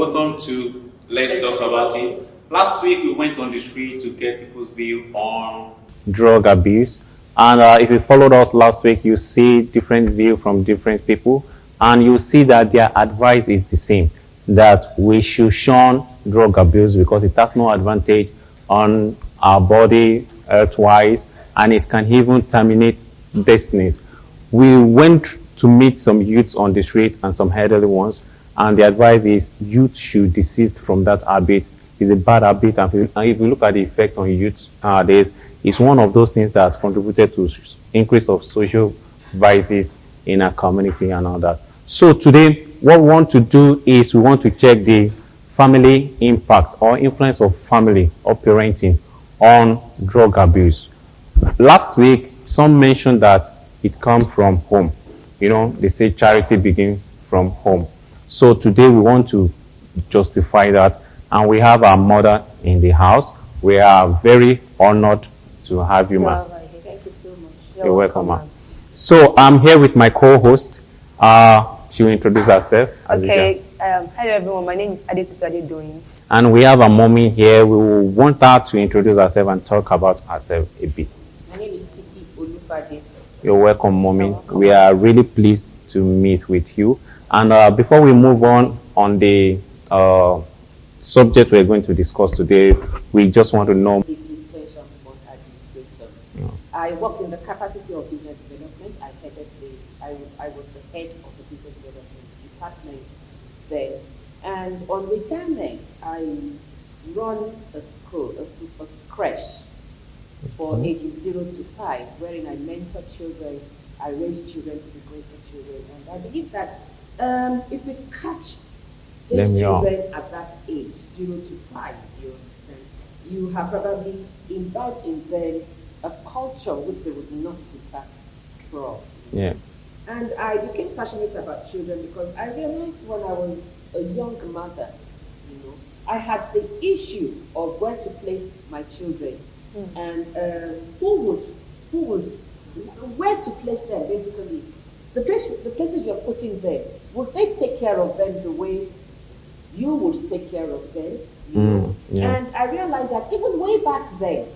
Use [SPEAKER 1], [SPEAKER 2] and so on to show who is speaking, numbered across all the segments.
[SPEAKER 1] welcome to Let's Talk About It. Last week we went on the street to get people's view on
[SPEAKER 2] drug abuse. And if you followed us last week, you see different view from different people, and you see that their advice is the same, that we should shun drug abuse because it has no advantage on our body, health-wise, and it can even terminate destinies. We went to meet some youths on the street and some elderly ones, and the advice is youth should desist from that habit. It's a bad habit, and if you look at the effect on youth nowadays, it's one of those things that contributed to increase of social vices in our community and all that. So today, what we want to do is we want to check the family impact or influence of family or parenting on drug abuse. Last week, some mentioned that it comes from home. You know, they say charity begins from home. So today we want to justify that, and we have our mother in the house. We are very honored to have you, ma'am.
[SPEAKER 3] Thank you so much.
[SPEAKER 2] You're welcome, ma'am. So I'm here with my co-host. She will introduce herself.
[SPEAKER 3] Okay. Hello everyone. My name is Adetitu.
[SPEAKER 2] And we have a mommy here. We will want her to introduce herself and talk about herself a bit.
[SPEAKER 4] My name is Titi Olufade.
[SPEAKER 2] You're welcome, mommy. We are really pleased to meet with you. And before we move on the subject we're going to discuss today, we just want to know.
[SPEAKER 4] I worked in the capacity of business development. I was the head of the business development department then. And on retirement, I run a school, a creche for ages 0 to 5, wherein I mentor children, I raise children to be greater children. And I believe that if we catch these children at that age, 0 to 5, you understand, you have probably imbibed in them a culture which they would not depart from.
[SPEAKER 2] Yeah.
[SPEAKER 4] And I became passionate about children because I realized when I was a young mother, I had the issue of where to place my children and where to place them basically. The places you're putting them, would they take care of them the way you would take care of them?
[SPEAKER 2] Yeah.
[SPEAKER 4] And I realized that even way back then,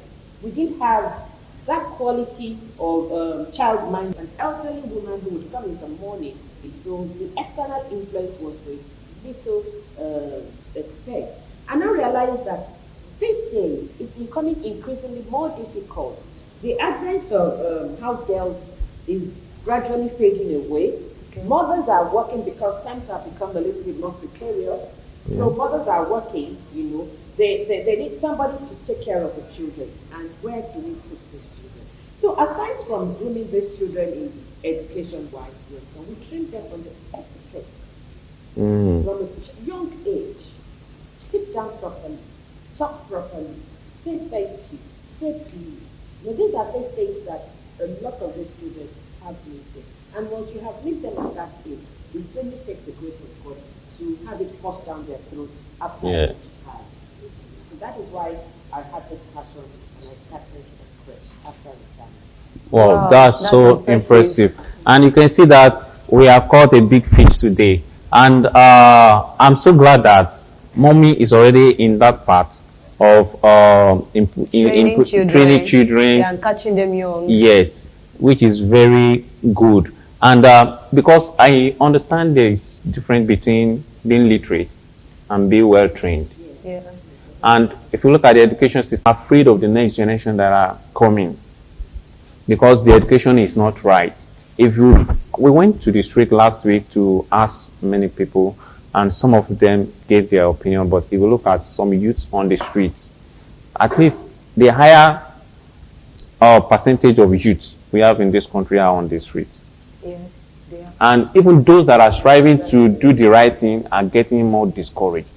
[SPEAKER 4] we didn't have that quality of child mind. An elderly woman who would come in the morning. So the external influence was to a little extent. And I realized that these days it's becoming increasingly more difficult. The advent of house girls is gradually fading away. Okay. Mothers are working because times have become a little bit more precarious. Yeah. So mothers are working, they need somebody to take care of the children. And where do we put these children? So aside from grooming these children in education-wise, we train them on the etiquette from a young age. Sit down properly, talk properly, say thank you, say please. These are the things that a lot of these children have missed. And once you have missed them at that age, it only takes the grace of God to have it forced down their throat after age 5. So that is why I had this passion and I started a creche after retirement.
[SPEAKER 2] Wow, that's so impressive. And you can see that we have caught a big fish today. And I'm so glad that mommy is already in that part of training children
[SPEAKER 3] and catching them young.
[SPEAKER 2] Yes, which is very good. And because I understand there is difference between being literate and being well trained.
[SPEAKER 3] Yeah.
[SPEAKER 2] And if you look at the education system, I'm afraid of the next generation that are coming because the education is not right. We went to the street last week to ask many people, and some of them gave their opinion. But if you look at some youths on the streets, at least the higher percentage of youths we have in this country are on the street.
[SPEAKER 3] Yes, they are.
[SPEAKER 2] And even those that are striving to do the right thing are getting more discouraged.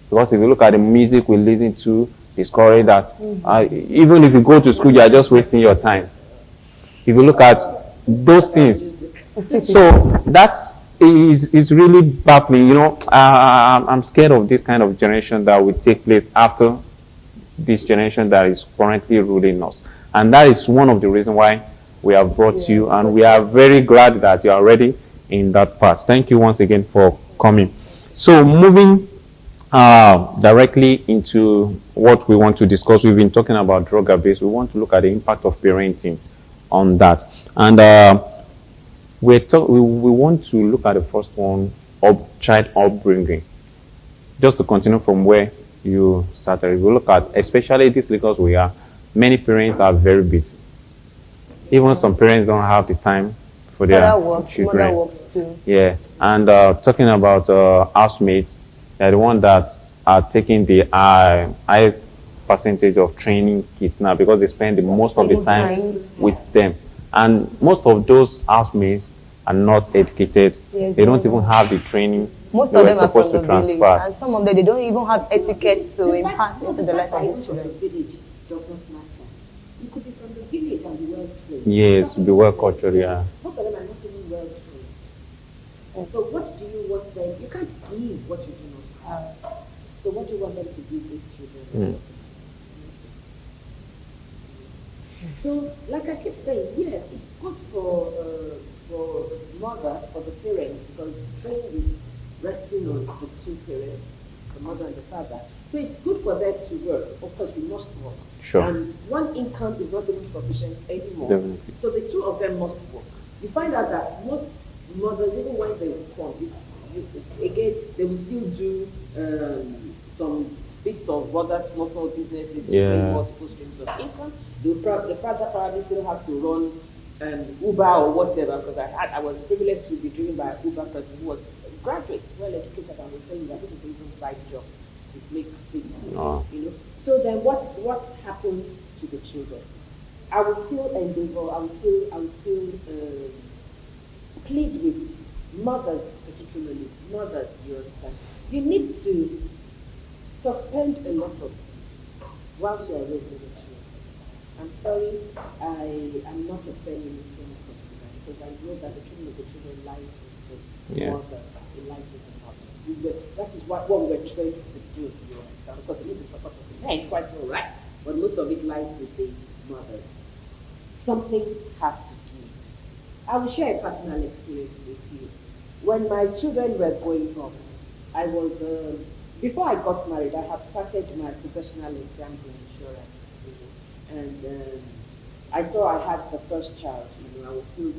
[SPEAKER 2] Because if you look at the music we listen to, discouraged that even if you go to school, you are just wasting your time. If you look at those things, so that is really baffling. I'm scared of this kind of generation that will take place after this generation that is currently ruling us. And that is one of the reasons why we have brought you, and we are very glad that you are already in that part. Thank you once again for coming. So moving directly into what we want to discuss, we've been talking about drug abuse. We want to look at the impact of parenting on that. And we want to look at the first one, child upbringing. Just to continue from where you started, we look at, especially this Lagos we are, many parents are very busy. Even some parents don't have the time for their children.
[SPEAKER 3] Mother works too.
[SPEAKER 2] Yeah, and talking about housemates, they're the one that are taking the high percentage of training kids now because they spend the most of the time with them. And most of those housemates are not educated.
[SPEAKER 3] Yes,
[SPEAKER 2] they don't even have the training
[SPEAKER 3] most
[SPEAKER 2] they
[SPEAKER 3] of
[SPEAKER 2] were
[SPEAKER 3] them are
[SPEAKER 2] supposed
[SPEAKER 3] from
[SPEAKER 2] to
[SPEAKER 3] the village,
[SPEAKER 2] transfer.
[SPEAKER 3] and some of them they don't even have etiquette to
[SPEAKER 4] The
[SPEAKER 3] impart
[SPEAKER 4] fact-
[SPEAKER 3] into
[SPEAKER 4] the
[SPEAKER 3] the life
[SPEAKER 4] fact
[SPEAKER 3] of
[SPEAKER 4] that
[SPEAKER 3] these
[SPEAKER 4] you're from
[SPEAKER 3] children.
[SPEAKER 4] the village does not matter. You could be from the village and be well trained.
[SPEAKER 2] Yes, be well cultured, yeah.
[SPEAKER 4] Most of them are not even well trained. So what do you want them? You can't give what you do not have. So what do you want them to give these children? So, like I keep saying, yes, it's good for the mother, for the parents, because training is resting on the two parents, the mother and the father. So it's good for them to work. Of course, we must work.
[SPEAKER 2] Sure.
[SPEAKER 4] And one income is not even sufficient anymore.
[SPEAKER 2] Definitely.
[SPEAKER 4] So the two of them must work. You find out that most mothers, even when they come, again, they will still do some bits of other small businesses to bring multiple streams of income. The father probably still has to run Uber or whatever, because I was privileged to be driven by an Uber person who was a graduate, well educated, and was telling me that this is even side job to make things, you know. So then what happens to the children? I will still endeavor, I will still plead with mothers, particularly mothers, you understand. You need to suspend a lot of things whilst you are raising the children. I'm sorry, I am not a feminist when it comes to that, because I know that the training of the children lies with the mothers, it lies with the mothers. That is what we were trained to do, you understand, because we need the support of the men, quite all right, but most of it lies with the mothers. Some things have to give. I will share a personal experience with you. When my children were growing up, I was, before I got married, I had started my professional exams in insurance. And I saw I had the first child. I was still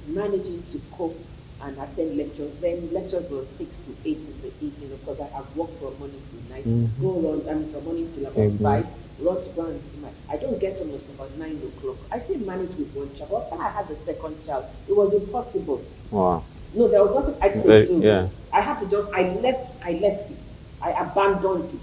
[SPEAKER 4] managing to cope and attend lectures. Then lectures were 6 to 8 in the evening, because I have worked from morning till night. Go around, from morning till about 5. Run to go and see I don't get almost about 9 o'clock. I still managed with one child. But when I had the second child, it was impossible.
[SPEAKER 2] Wow.
[SPEAKER 4] No, there was nothing I could do.
[SPEAKER 2] Yeah.
[SPEAKER 4] I had to just, I left it. I abandoned it.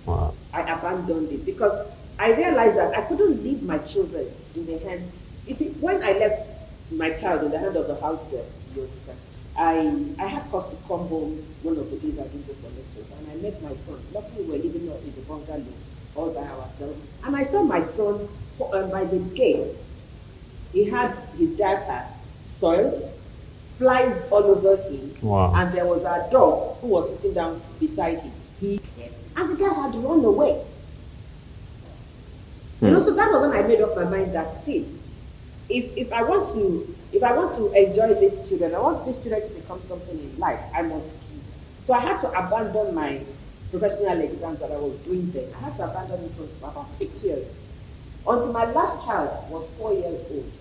[SPEAKER 2] Wow.
[SPEAKER 4] I abandoned it because I realized that I couldn't leave my children in the hands. You see, when I left my child in the hand of the house girl, you understand, I had cause to come home one of the days I didn't go for lectures, and I met my son. Luckily, we were living in the bungalow all by ourselves, and I saw my son by the gate. He had his diaper soiled, flies all over him, and there was a dog who was sitting down beside him. And the girl had run away. So that was when I made up my mind that, see, if I want to enjoy these children, I want these children to become something in life, I must give. So I had to abandon my professional exams that I was doing then. I had to abandon it for about 6 years. Until my last child was 4 years old,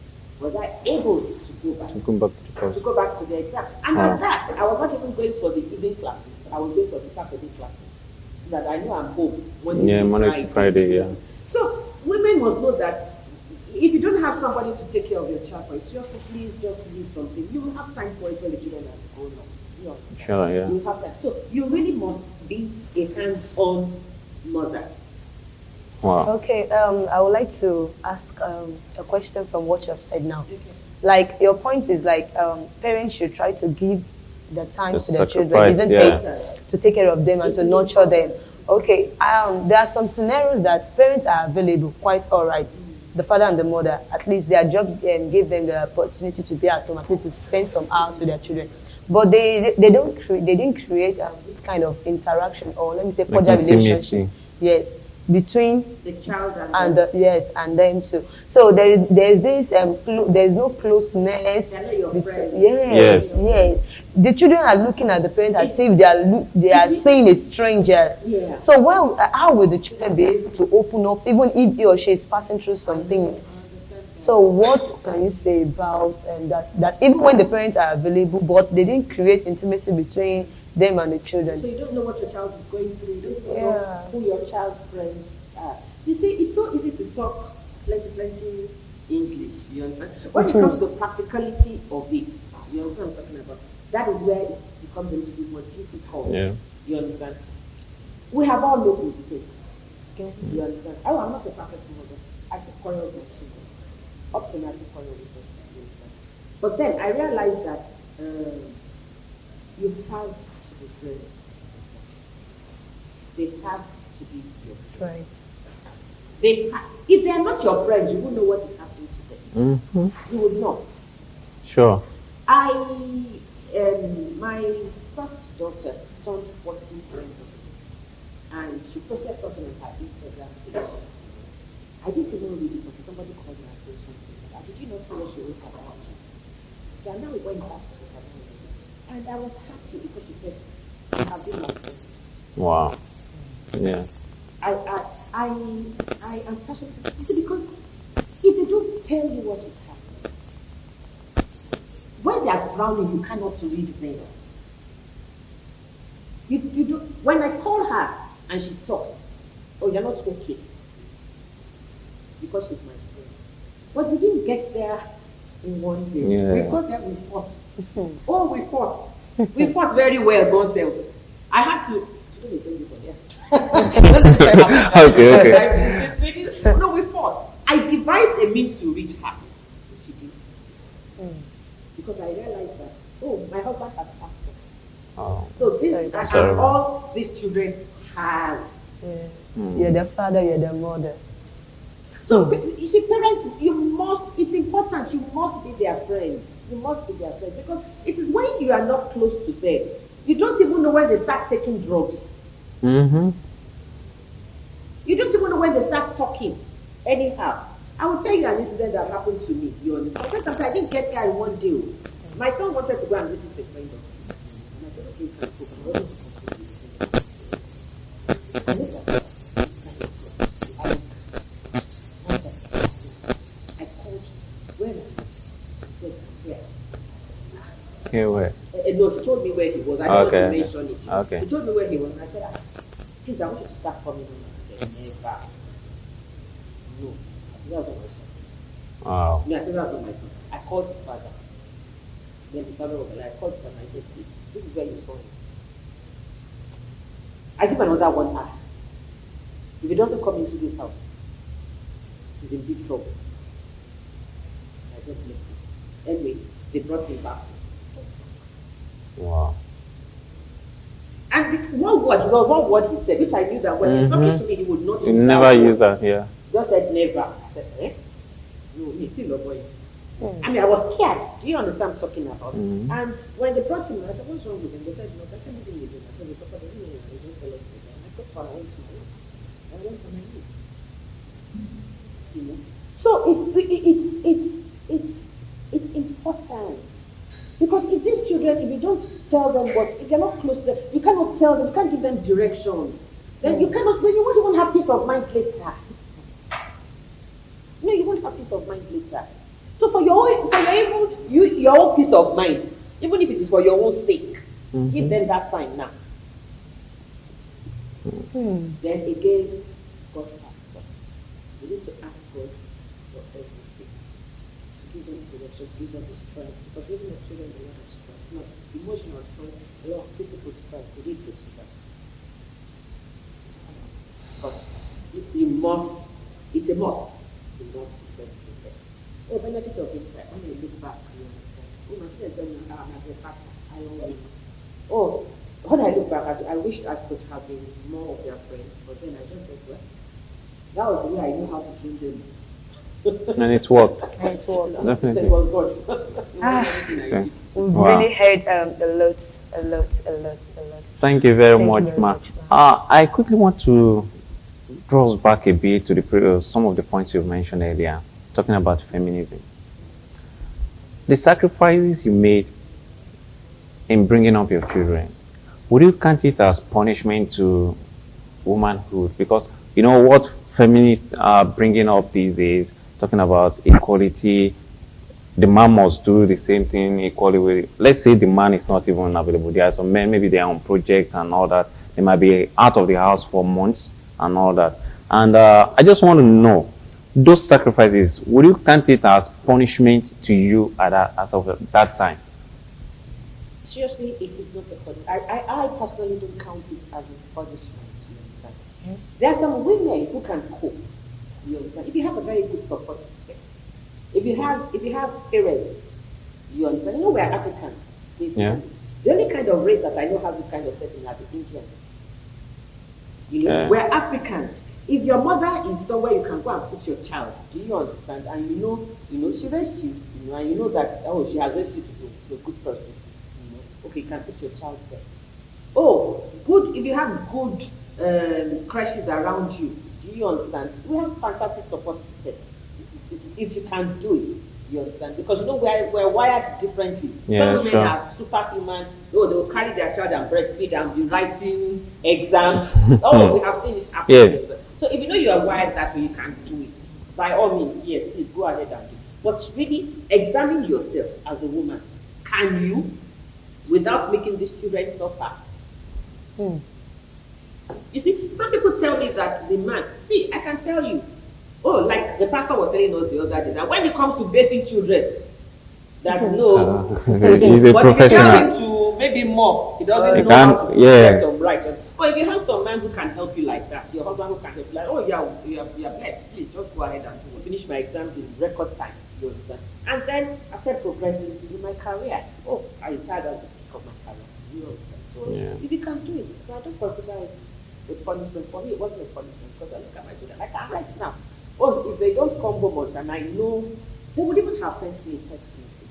[SPEAKER 4] was I able to go back to the exam. And at that, I was not even going for the evening classes. I was going for the Saturday classes. So that I know I'm home
[SPEAKER 2] Monday to Friday, yeah.
[SPEAKER 4] So women must know that if you don't have somebody to take care of your child, it's just please just leave something. You will have time for it when the children are grown up. You understand?
[SPEAKER 2] Sure, yeah.
[SPEAKER 4] You have time. So you really must be a hands-on mother.
[SPEAKER 2] Wow.
[SPEAKER 3] Okay, I would like to ask a question from what you have said now. Okay. Like, your point is like parents should try to give the time to their children, isn't it? To take care of them and to nurture them. Okay, there are some scenarios that parents are available, quite all right. The father and the mother, at least their job gave them the opportunity to be at home, at least to spend some hours with their children. But they didn't create this kind of interaction, or let me say cordial relationship. Yes. between
[SPEAKER 4] the child
[SPEAKER 3] and yes, and them too. So there's this there's no closeness. Yes, yes. The children are looking at the parents as if they are seeing a stranger.
[SPEAKER 4] Yeah.
[SPEAKER 3] So how will the children be able to open up, even if he or she is passing through some things? So what can you say about that even when the parents are available, but they didn't create intimacy between them and the children?
[SPEAKER 4] So you don't know what your child is going through. You don't know who your child's friends are. You see, it's so easy to talk plenty English. You understand? When it comes to the practicality of it, you understand what I'm talking about? That is where it becomes a little bit more difficult.
[SPEAKER 2] Yeah.
[SPEAKER 4] You understand? We have all made mistakes. Okay? You understand? Oh, I'm not a perfect mother. I still quarrel with my children. Up to now, I still quarrel with them. You understand? But then I realized that you have to be friends. They have to be your friends. If they are not your friends, you won't know what is happening to them.
[SPEAKER 2] Mm-hmm.
[SPEAKER 4] You would not.
[SPEAKER 2] Sure.
[SPEAKER 4] My first daughter turned 14 and she posted something on her Instagram page. I didn't even read it until somebody called my attention to it. Did you not see what she wrote about you? So now we went back to her and I was happy because she said, I have been my friend.
[SPEAKER 2] Wow. Yeah.
[SPEAKER 4] I am passionate. You see, because if they don't tell you what is happening, when they are frowning, you cannot read them. You do. When I call her and she talks, oh, you're not okay, because she's my friend. But we didn't get there in one day.
[SPEAKER 2] Yeah.
[SPEAKER 4] We got there, we fought. Oh, we fought. We fought very well, God self. I had to. Should we say this one? Yeah. Okay. No, we fought. I devised a means to reach her. She did. Because I realized that, my husband has passed on.
[SPEAKER 2] Oh.
[SPEAKER 4] So this and all these children have.
[SPEAKER 3] Yeah. You're the father, you're the mother.
[SPEAKER 4] So you see, parents, it's important, you must be their friends. You must be their friends. Because it is when you are not close to them, you don't even know when they start taking drugs.
[SPEAKER 2] Mm-hmm.
[SPEAKER 4] You don't even know when they start talking. Anyhow, I will tell you an incident that happened to me. You understand? Sometimes I didn't get here in one day. My son wanted to go and visit a friend of his. And I said, okay, you can go. I looked at her. I called, where are you? He said, here.
[SPEAKER 2] Here, where?
[SPEAKER 4] No, he told me where he was. I don't want to mention it.
[SPEAKER 2] Okay.
[SPEAKER 4] He told me where he was. And I said, please, I want you to start coming home. I said, never. No. I said, that was not my son.
[SPEAKER 2] Wow.
[SPEAKER 4] No, I said, that was not my son. I called his father. Then the father was like, I called his father. I said, see, this is where your son is. I give another 1 hour. If he doesn't come into this house, he's in big trouble. I just left him. Anyway, they brought him back.
[SPEAKER 2] Wow.
[SPEAKER 4] And one word he said, which I knew that when he's talking to me, he would not use
[SPEAKER 2] never use that, yeah.
[SPEAKER 4] Just said never. I said, No, me still a boy. I mean, I was scared. Do you understand what I'm talking about? And when they brought him, I said, what's wrong with him? They said, no, that's everything with him. I said, the papa doesn't know. They just tell us to go. I got for I went to my room. I went to my room. You know? So it's important. Because if these children, if you don't tell them if you're not close to them, you cannot tell them, you can't give them directions. Then you won't even have peace of mind later. No, you won't have peace of mind later. So for your own peace of mind, even if it is for your own sake, give them that time now. Then again, God answers. You need to ask God for everything. Give them direction, give them the strength. Because raising of children is a lot of strength. Not emotional strength, a lot of physical strength. You need the strength. But you must, it's a must. You must be friends with them. Oh, benefit of interest. When you look back, you understand. Oh, my students tell me how I'm a factor. I always. Oh, when I look back, I wish I could have been more of their friend. But then I just said, well, that was the way I knew how to train them.
[SPEAKER 2] And it worked. Definitely.
[SPEAKER 4] It was good.
[SPEAKER 3] We've really heard a lot.
[SPEAKER 2] Thank you very much, Ma. I quickly want to draws back a bit to some of the points you mentioned earlier, talking about feminism. The sacrifices you made in bringing up your children, would you count it as punishment to womanhood? Because you know what feminists are bringing up these days, talking about equality, the man must do the same thing equally with, let's say the man is not even available. There are some men, maybe they are on projects and all that. They might be out of the house for months and all that. And I just want to know, those sacrifices, would you count it as punishment to you as of that time?
[SPEAKER 4] Seriously, it is not a punishment. I personally don't count it as a punishment. There are some women who can cope. You understand? If you have a very good support system, if you have parents, you understand? You know, we are Africans.
[SPEAKER 2] Yeah.
[SPEAKER 4] The only kind of race that I know has this kind of setting are the Indians. You know, we're Africans. If your mother is somewhere, you can go and put your child. Do you understand? And you know, she raised you, and you know that she has raised you to be a good person. You know, okay, you can put your child there. Oh, good. If you have good crashes around you, do you understand? We have fantastic support system. If you can do it, you understand? Because we're wired differently.
[SPEAKER 2] Yeah,
[SPEAKER 4] some women are superhuman. They will carry their child and breastfeed and be writing exams. We have seen it happen.
[SPEAKER 2] Yeah.
[SPEAKER 4] So if you know you are wired that way, you can do it. By all means, yes, please go ahead and do it. But really, examine yourself as a woman. Can you, without making these children suffer? You see, some people tell me that the man, see, I can tell you, like the pastor was telling us the other day, that when it comes to bathing children, that no,
[SPEAKER 2] he's a
[SPEAKER 4] but
[SPEAKER 2] professional.
[SPEAKER 4] if you tell him to maybe mop, he doesn't know how to correct or right. But if you have some man who can help you like that, your husband who can help you like, you are blessed, please just go ahead and finish my exams in record time, you understand? And then after progressing in my career, I retired at the peak of my career, you understand? So if you can do it, I don't consider it a punishment. For me, it wasn't a punishment because I look at my children, I can rest now. If they don't come home on time, I know they would even have sent me a text message.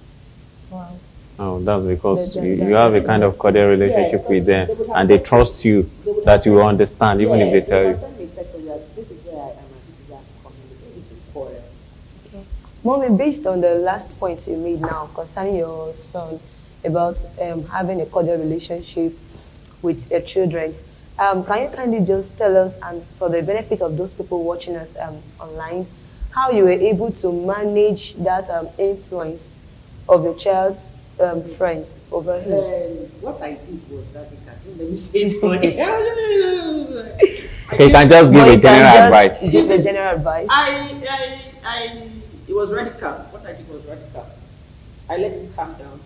[SPEAKER 3] Wow.
[SPEAKER 2] Oh, that's because you have a kind of cordial relationship with them, and they trust you that you will understand, even if they tell you.
[SPEAKER 4] Send me a text that this is where I am and this is where I'm coming. It's a quarrel.
[SPEAKER 3] Okay. Mommy, based on the last point you made now concerning your son about having a cordial relationship with your children, can you kindly just tell us, and for the benefit of those people watching us online, how you were able to manage that influence of your child's friend over him?
[SPEAKER 4] What I did was that let me say it for you.
[SPEAKER 2] Okay, you can just give a general advice.
[SPEAKER 3] Give a general advice.
[SPEAKER 4] It was radical. What I did was radical. I let him calm down.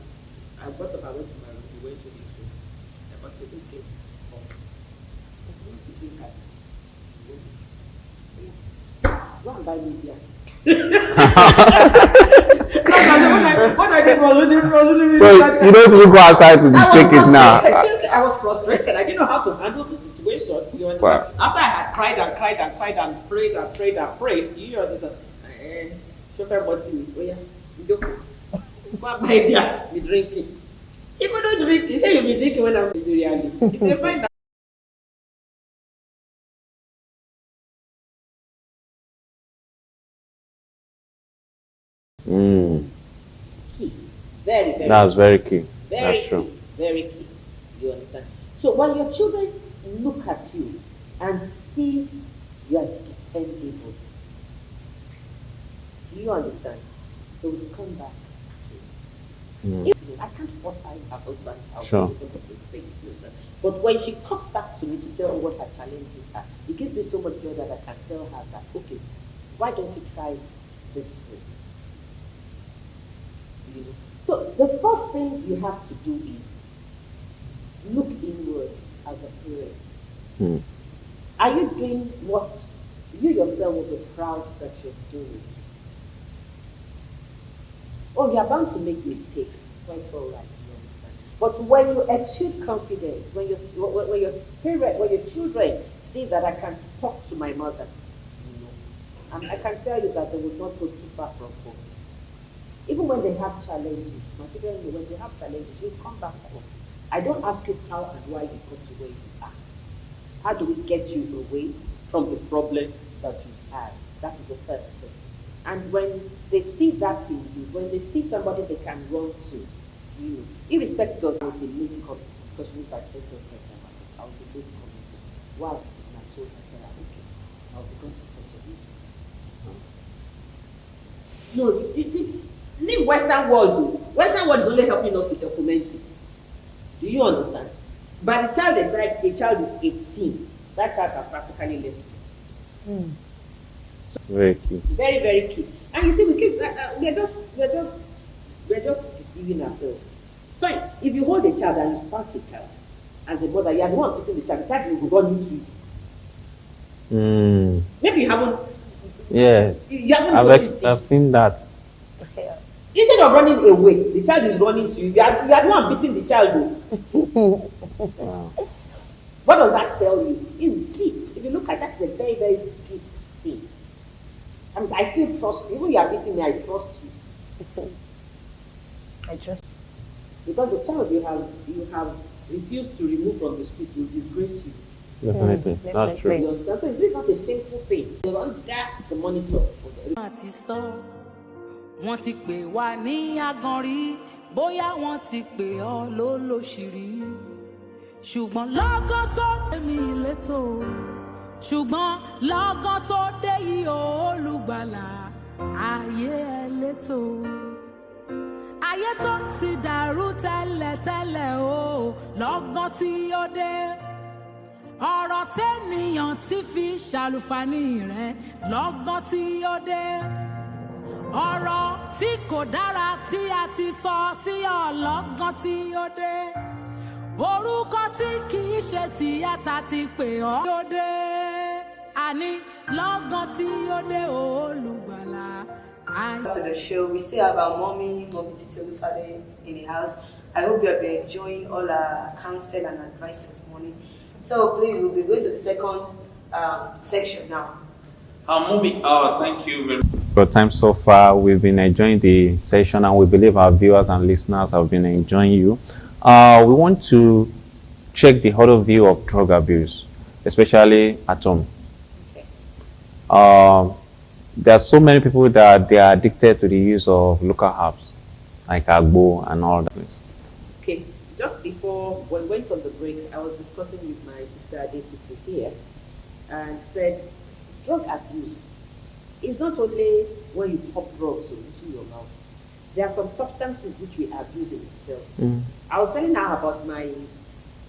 [SPEAKER 4] I got up, I went to my room, we went to his room. I got to okay. Go and buy me beer. What I did was really
[SPEAKER 2] so you don't even go outside to take it now.
[SPEAKER 4] I was frustrated. I didn't know how to handle the situation. You understand?
[SPEAKER 2] Wow.
[SPEAKER 4] After I had cried and cried and cried and prayed and prayed and prayed, you understand? Chauffeur bought me. Oh yeah, go buy beer. Be drinking. You couldn't drink. You say you'll be drinking when I'm really. If they find out. Key. Very, very
[SPEAKER 2] That's very key.
[SPEAKER 4] Very
[SPEAKER 2] That's true.
[SPEAKER 4] Key. Very key. You understand? So when your children look at you and see you are dependable, do you understand? They will come back. I can't force her in her husband's house.
[SPEAKER 2] Sure.
[SPEAKER 4] But when she comes back to me to tell me what her challenges are, it gives me so much joy that I can tell her that, okay, why don't you try it this way? You know? So the first thing you have to do is look inwards as a parent. Are you doing what you yourself will be proud that you're doing? You are bound to make mistakes. Quite all right, you understand. But when you exude confidence, when your children see that I can talk to my mother, you know, and I can tell you that they will not go too far from home. Even when they have challenges, my children, when they have challenges, you come back home. I don't ask you how and why you got to where you are. How do we get you away from the problem that you have. That is the first thing. And when they see that in you, when they see somebody they can run to, you, irrespective of the late coming, because if I take your question, I will be late coming. Wow, and I told myself, okay, I'll be going to church every day. No, you see, leave Western world. Western world is only helping us to document it. Do you understand? By the time a child is 18, that child has practically left.
[SPEAKER 2] Very key.
[SPEAKER 4] Very, very key. And you see, we're just deceiving ourselves. Fine, if you hold a child and you spank a child, as a mother, you are the one putting the child will run into you. Maybe you haven't.
[SPEAKER 2] Yeah.
[SPEAKER 4] You haven't
[SPEAKER 2] I've seen that.
[SPEAKER 4] Instead of running away, the child is running to you. You are the one beating the child.
[SPEAKER 2] Wow.
[SPEAKER 4] What does that tell you? It's deep. If you look at that, it's a very, very deep thing. I mean, I still trust you. Even you are beating me, I trust you.
[SPEAKER 3] I trust.
[SPEAKER 4] Because the child you have refused to remove from the street will disgrace you.
[SPEAKER 2] Definitely. That's true.
[SPEAKER 4] So this is not a shameful thing. They want that the monitor.
[SPEAKER 5] Wọ́n ti pè wá ní aganrí, bóyá wọ́n ti pè ọ́ lólóṣìírí. Ṣùgbọ́n lọ́gán tó dé mi létò, ṣùgbọ́n lọ́gán tó dé yìí olùgbàlà, ayé ẹ létò. Ayé tó ti dàrú tẹ́lẹ̀tẹ́lẹ̀ o, lọ́gán tí ó dé. Ọ̀rọ̀ tẹ́nìyàn ti fi ṣàlùfàní rẹ̀, lọ́gán tí ó dé. Ọ̀rọ̀ tí kò dára tí a ti sọ sí ọlọ́gán tí ó dé. Orúkọ tí kì í ṣe tìyàtà ti pè ọ́ tó dé. Àní lọ́gán tí ó dé olùgbàlà.
[SPEAKER 3] To the show, we still have our mommy Titi Olufade in the house. I hope you have been enjoying all our counsel and advice this morning. So please, we'll be going to the second section now.
[SPEAKER 1] Mommy, thank you very much.
[SPEAKER 2] For time so far, we've been enjoying the session, and we believe our viewers and listeners have been enjoying you. We want to check the other view of drug abuse, especially at home. Okay. There are so many people that they are addicted to the use of local herbs, like agbo and all that.
[SPEAKER 4] Okay, just before when we went on the break, I was discussing with my sister Adetitu here, and said, drug abuse is not only when you pop drugs into your mouth. There are some substances which we abuse in itself. I was telling her about my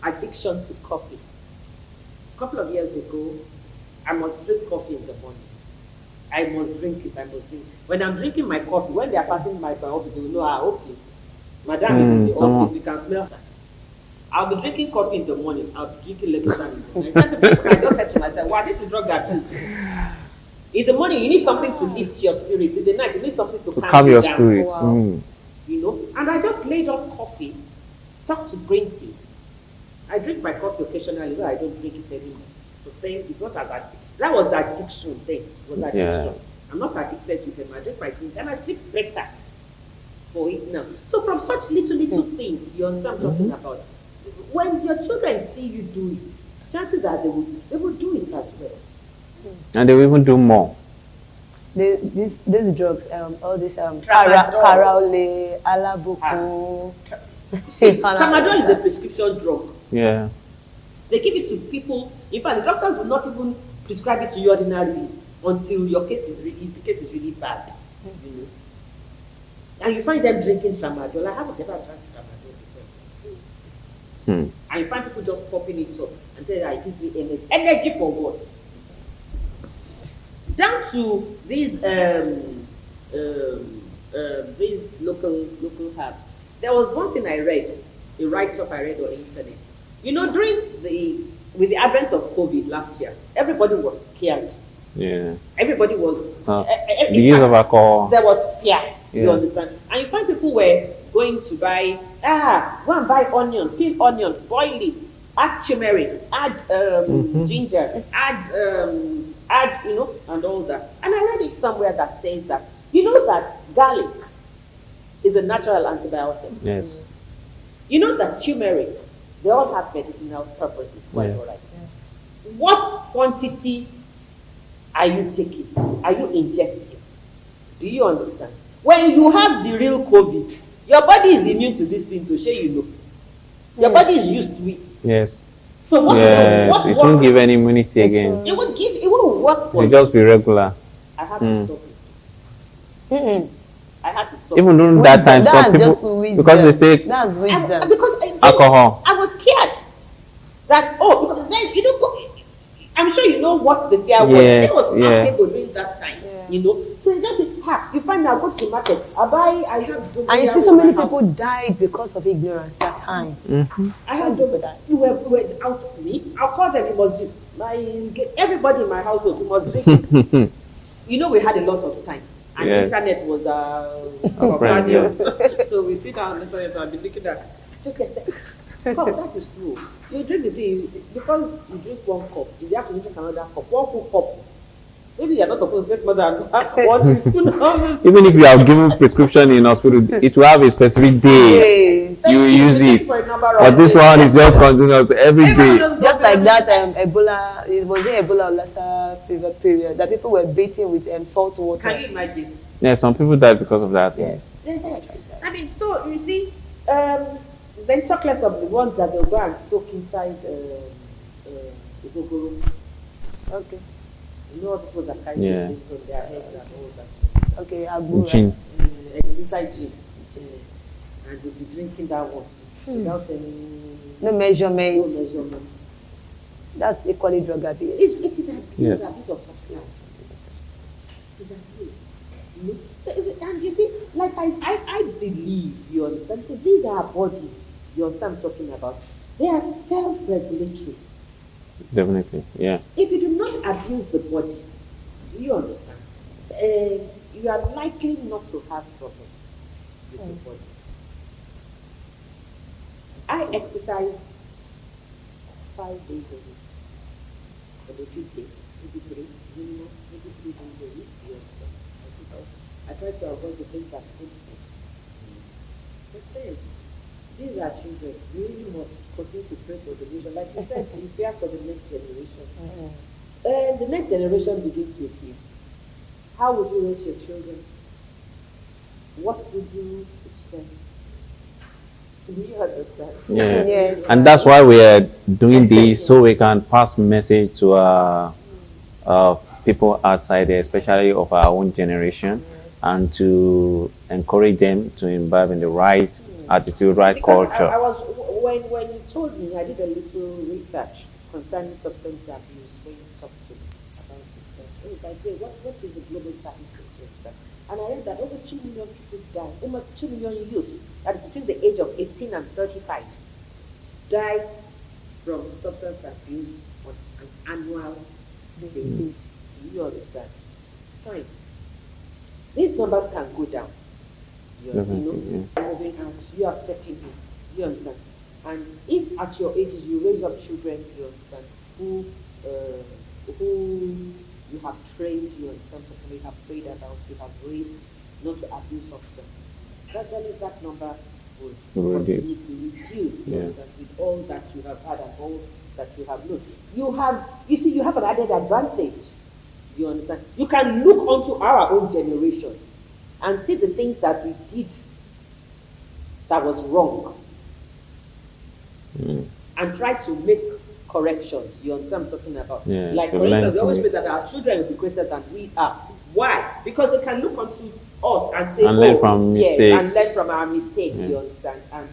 [SPEAKER 4] addiction to coffee. A couple of years ago, I must drink coffee in the morning. I must drink it. When I'm drinking my coffee, when they are passing my office, they will know, okay, madam is in the office, you can smell that. I'll be drinking coffee in the morning. I'll be drinking later time in the night. I just said to myself, wow, this is drug abuse. In the morning, you need something to lift your spirits. In the night, you need something to calm
[SPEAKER 2] your
[SPEAKER 4] down.
[SPEAKER 2] spirit.
[SPEAKER 4] Wow. You know, and I just laid off coffee, stuck to green tea. I drink my coffee occasionally, but I don't drink it anymore. So saying it's not as addictive. That was the addiction thing.
[SPEAKER 2] Yeah.
[SPEAKER 4] I'm not addicted to them. I drink my green tea and I sleep better for it now. So from such little things, you understand what I'm talking about. When your children see you do it, chances are they will do it as well.
[SPEAKER 2] And they will even do more.
[SPEAKER 3] These drugs, all this Paraole, Alabuku.
[SPEAKER 4] Tramadol is a prescription drug.
[SPEAKER 2] Yeah.
[SPEAKER 4] They give it to people. In fact, the doctors will not even prescribe it to you ordinarily until the case is really bad. You know. And you find them drinking tramadol. I haven't ever drank tramadol before. And you find people just popping it up and say that it gives me energy. Energy for what? Down to these local herbs. There was one thing I read, a write-up I read on the internet. You know, with the advent of COVID last year, everybody was scared.
[SPEAKER 2] Yeah.
[SPEAKER 4] Everybody was.
[SPEAKER 2] The use of alcohol.
[SPEAKER 4] There was fear.
[SPEAKER 2] Yeah.
[SPEAKER 4] You understand? And you find people were going to buy. Go and buy onion, peel onion, boil it, add turmeric, add ginger, add, you know, and all that. And I read it somewhere that says that, you know, that garlic is a natural antibiotic.
[SPEAKER 2] Yes.
[SPEAKER 4] You know that turmeric, they all have medicinal purposes, quite all right. Yeah. What quantity are you taking? Are you ingesting? Do you understand? When you have the real COVID, your body is immune to this thing, so sure you know. Your body is used to it.
[SPEAKER 2] Yes.
[SPEAKER 4] So what?
[SPEAKER 2] Yes, it won't give any immunity again.
[SPEAKER 4] It won't give. It won't work for
[SPEAKER 2] you. It'll just be regular.
[SPEAKER 4] I had to stop it. I had to stop.
[SPEAKER 2] Even during that time, some people, because they say
[SPEAKER 3] that's wisdom.
[SPEAKER 4] Because
[SPEAKER 2] alcohol.
[SPEAKER 4] I was scared that because then you know, I'm sure you know what the fear was.
[SPEAKER 2] Yes,
[SPEAKER 4] It was
[SPEAKER 2] yeah.
[SPEAKER 4] people during that time, you know. So you just say, you find out, go to the market, I have.
[SPEAKER 3] And you see, so many people died because of ignorance that time.
[SPEAKER 4] I had over that. We were out me. I'll call them. You must do. Everybody in my household, you must drink it. You know, we had a lot of time. And the internet was so we sit down on the internet and be looking at just get sick. Cup, that is true. You drink the thing because you drink one cup, you have to drink another cup, one full cup. Maybe you're not supposed to get more than one teaspoon.
[SPEAKER 2] Even if you have given prescription in hospital, it will have a specific day you use it. But this one is just continuous every day.
[SPEAKER 3] Just like that Ebola, it was the Ebola or Lassa fever period that people were bathing with salt water.
[SPEAKER 4] Can you imagine?
[SPEAKER 2] Yeah, some people died because of that.
[SPEAKER 3] Yes.
[SPEAKER 4] I mean, so you see, then talk less of the ones that they'll go and soak inside the gogoro.
[SPEAKER 3] Okay.
[SPEAKER 4] You know what people that carry things from their heads and all that.
[SPEAKER 3] Okay,
[SPEAKER 2] Gin.
[SPEAKER 4] Inside gin. And they'll be drinking that one without any
[SPEAKER 3] no measurement.
[SPEAKER 4] No measurement.
[SPEAKER 3] That's equally drug abuse.
[SPEAKER 4] It is abuse of substance. It's abuse. You know? And you see, like I believe, you understand, so these are our bodies, you understand what I'm talking about. They are self-regulatory.
[SPEAKER 2] Definitely, yeah.
[SPEAKER 4] If you do not abuse the body, do you understand? You are likely not to have problems with the body. I exercise 5 days a week. For the 2 days, maybe 3, minimum, maybe 3 days a week. You understand? I try to avoid the things that food. But then, these are children. We really must continue to pray for the vision. Like you said, we fear for the next generation. And the next generation begins with you. How would you raise your children? What would you teach them? Do you understand?
[SPEAKER 2] Yeah.
[SPEAKER 3] Yes.
[SPEAKER 2] And that's why we are doing this, so we can pass message to people outside there, especially of our own generation, and to encourage them to imbibe in the right attitude, right culture.
[SPEAKER 4] I was when you told me, I did a little research concerning substance abuse when you talked to me about it. I said, what is the global statistics? And I read that over 2 million people die, over 2 million youth, that is between the age of 18 and 35, die from substance abuse on an annual basis. Do you understand? Fine. These numbers can go down. You know, moving out, you are stepping in. You understand? And if at your ages you raise up children, you understand, who you have trained, you understand, you have prayed about, you have raised, not to abuse substance. Gradually that number will continue to reduce, with all that you have had and all that you have known. You have an added advantage. You understand? You can look onto our own generation and see the things that we did that was wrong. And try to make corrections. You understand what I'm talking about?
[SPEAKER 2] Yeah,
[SPEAKER 4] like, for instance, we always say that our children will be greater than we are. Why? Because they can look onto us and say,
[SPEAKER 2] learn from mistakes.
[SPEAKER 4] And learn from our mistakes, you understand, and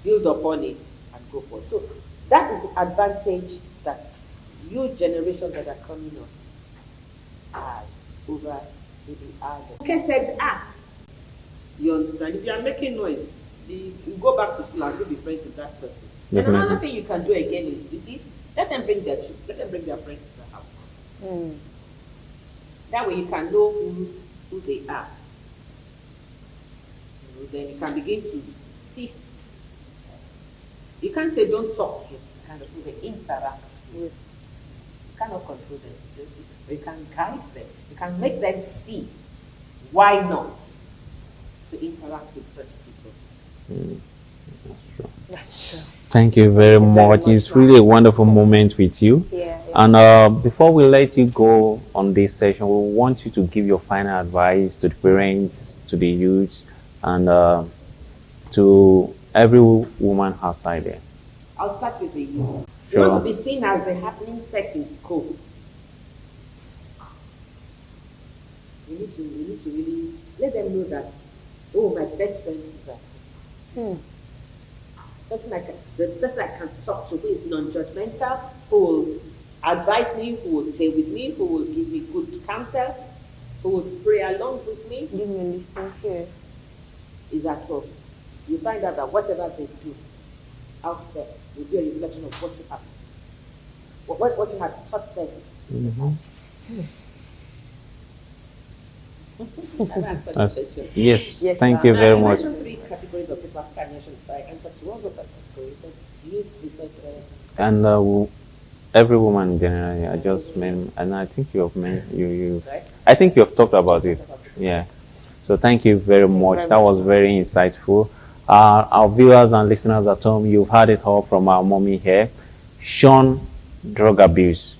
[SPEAKER 4] build upon it and go forward. So that is the advantage that you generations that are coming up has over maybe others. Okay, said, you understand? If you are making noise, you go back to school and still be friends with that person. And another thing you can do again is, you see, let them bring their friends to the house. That way you can know who they are. Then you can begin to sift. You can't say don't talk to kind of who they interact with. You cannot control them. But you can guide them. You can make them see why not to interact with such people.
[SPEAKER 3] That's true.
[SPEAKER 2] Thank you very much. It's really a wonderful moment with you. And before we let you go on this session, we want you to give your final advice to the parents, to the youths, and to every woman outside there.
[SPEAKER 4] I'll start with the youth.
[SPEAKER 2] Sure.
[SPEAKER 4] You want to be seen as the happening sex in school. We need to really let them know that, oh, my best friend is that. The person I can talk to who is non-judgmental, who will advise me, who will stay with me, who will give me good counsel, who will pray along with me.
[SPEAKER 3] Give me a listening here.
[SPEAKER 4] Is at home. You find out that whatever they do out there will be a reflection of what you have, what you have taught them.
[SPEAKER 2] Yes, thank you very much.
[SPEAKER 4] I mentioned 3 categories of people after I mentioned I answered to all of that categories.
[SPEAKER 2] And every woman generally, I just mean, and I think you have I think you have talked about it. Yeah. So thank you very much. That was very insightful. Our viewers and listeners at home, you've heard it all from our mommy here. Shun drug abuse,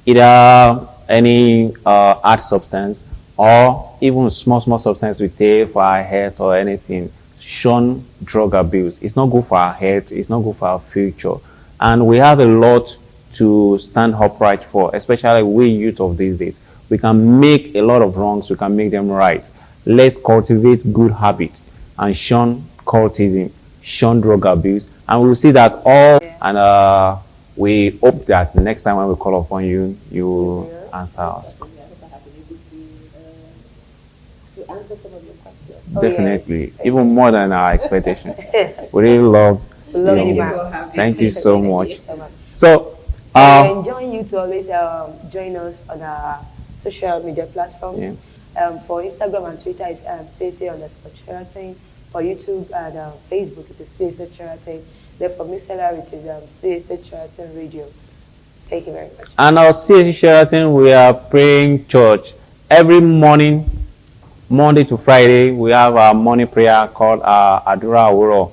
[SPEAKER 2] either any hard substance or even small substance we take for our health or anything. Shun drug abuse. It's not good for our health. It's not good for our future. And we have a lot to stand upright for, especially we youth of these days. We can make a lot of wrongs. We can make them right. Let's cultivate good habits and shun cultism, shun drug abuse, and we will see that all. And we hope that next time when we call upon you, you will answer us.
[SPEAKER 4] To answer some of your questions.
[SPEAKER 2] Definitely, even more than our expectation. We really love you. Thank you so much. So,
[SPEAKER 3] we're enjoying you to always join us on our social media platforms. For Instagram and Twitter, it's CAC_Sheraton. For YouTube and Facebook, it is CAC Sheraton. Then for Mixlr, it is CAC Sheraton Radio. Thank you very much.
[SPEAKER 2] And our CAC Sheraton, we are praying church every morning, Monday to Friday. We have our morning prayer called Adura Awuro.